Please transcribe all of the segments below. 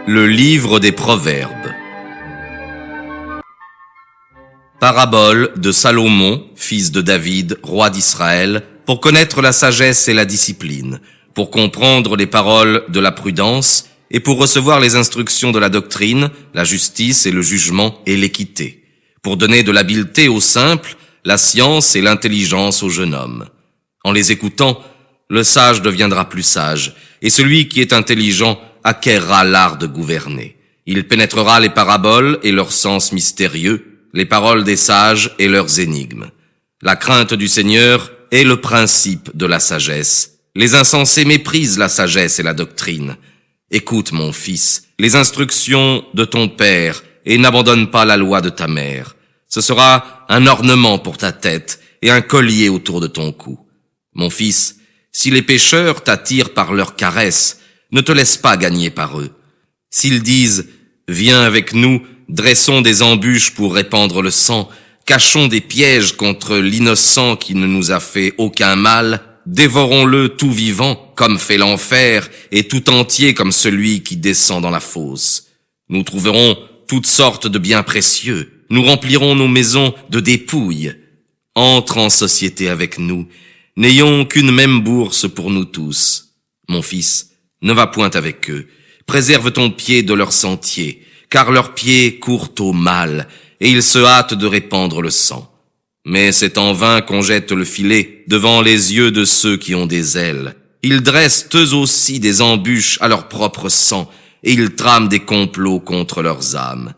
Le livre des Proverbes. Parabole de Salomon, fils de David, roi d'Israël, pour connaître la sagesse et la discipline, pour comprendre les paroles de la prudence et pour recevoir les instructions de la doctrine, la justice et le jugement et l'équité, pour donner de l'habileté aux simples, la science et l'intelligence au jeune homme. En les écoutant, le sage deviendra plus sage, et celui qui est intelligent acquerra l'art de gouverner. Il pénétrera les paraboles et leur sens mystérieux, les paroles des sages et leurs énigmes. La crainte du Seigneur est le principe de la sagesse. Les insensés méprisent la sagesse et la doctrine. Écoute, mon fils, les instructions de ton père et n'abandonne pas la loi de ta mère. Ce sera un ornement pour ta tête et un collier autour de ton cou. Mon fils, si les pécheurs t'attirent par leurs caresses, ne te laisse pas gagner par eux. S'ils disent « Viens avec nous, dressons des embûches pour répandre le sang, cachons des pièges contre l'innocent qui ne nous a fait aucun mal, dévorons-le tout vivant, comme fait l'enfer, et tout entier comme celui qui descend dans la fosse. Nous trouverons toutes sortes de biens précieux, nous remplirons nos maisons de dépouilles. Entre en société avec nous, n'ayons qu'une même bourse pour nous tous. Mon fils, ne va point avec eux, préserve ton pied de leurs sentiers, car leurs pieds courent au mal, et ils se hâtent de répandre le sang. Mais c'est en vain qu'on jette le filet devant les yeux de ceux qui ont des ailes. Ils dressent eux aussi des embûches à leur propre sang, et ils trament des complots contre leurs âmes.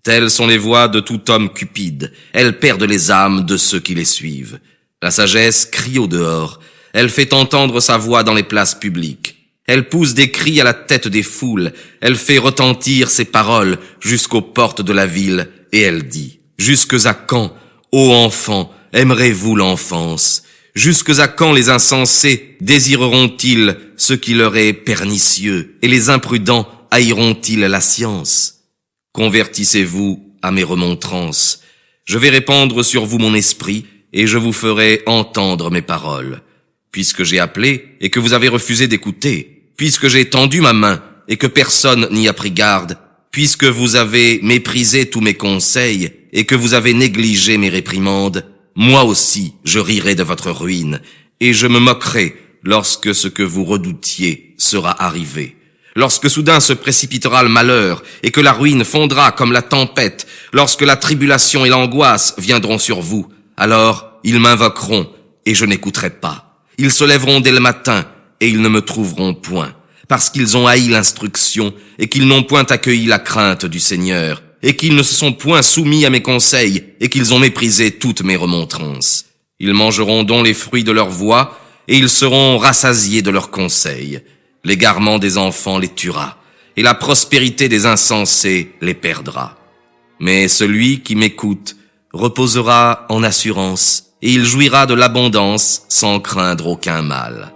Telles sont les voies de tout homme cupide, elles perdent les âmes de ceux qui les suivent. La sagesse crie au dehors, elle fait entendre sa voix dans les places publiques. Elle pousse des cris à la tête des foules, elle fait retentir ses paroles jusqu'aux portes de la ville, et elle dit « Jusques à quand, ô enfants, aimerez-vous l'enfance? Jusques à quand les insensés désireront-ils ce qui leur est pernicieux, et les imprudents haïront-ils la science? Convertissez-vous à mes remontrances. Je vais répandre sur vous mon esprit, et je vous ferai entendre mes paroles. Puisque j'ai appelé, et que vous avez refusé d'écouter, puisque j'ai tendu ma main, et que personne n'y a pris garde, puisque vous avez méprisé tous mes conseils, et que vous avez négligé mes réprimandes, moi aussi je rirai de votre ruine, et je me moquerai lorsque ce que vous redoutiez sera arrivé. Lorsque soudain se précipitera le malheur, et que la ruine fondra comme la tempête, lorsque la tribulation et l'angoisse viendront sur vous, alors ils m'invoqueront, et je n'écouterai pas. Ils se lèveront dès le matin, et ils ne me trouveront point, parce qu'ils ont haï l'instruction, et qu'ils n'ont point accueilli la crainte du Seigneur, et qu'ils ne se sont point soumis à mes conseils, et qu'ils ont méprisé toutes mes remontrances. Ils mangeront donc les fruits de leur voix, et ils seront rassasiés de leurs conseils. L'égarement des enfants les tuera, et la prospérité des insensés les perdra. Mais celui qui m'écoute reposera en assurance, et il jouira de l'abondance sans craindre aucun mal.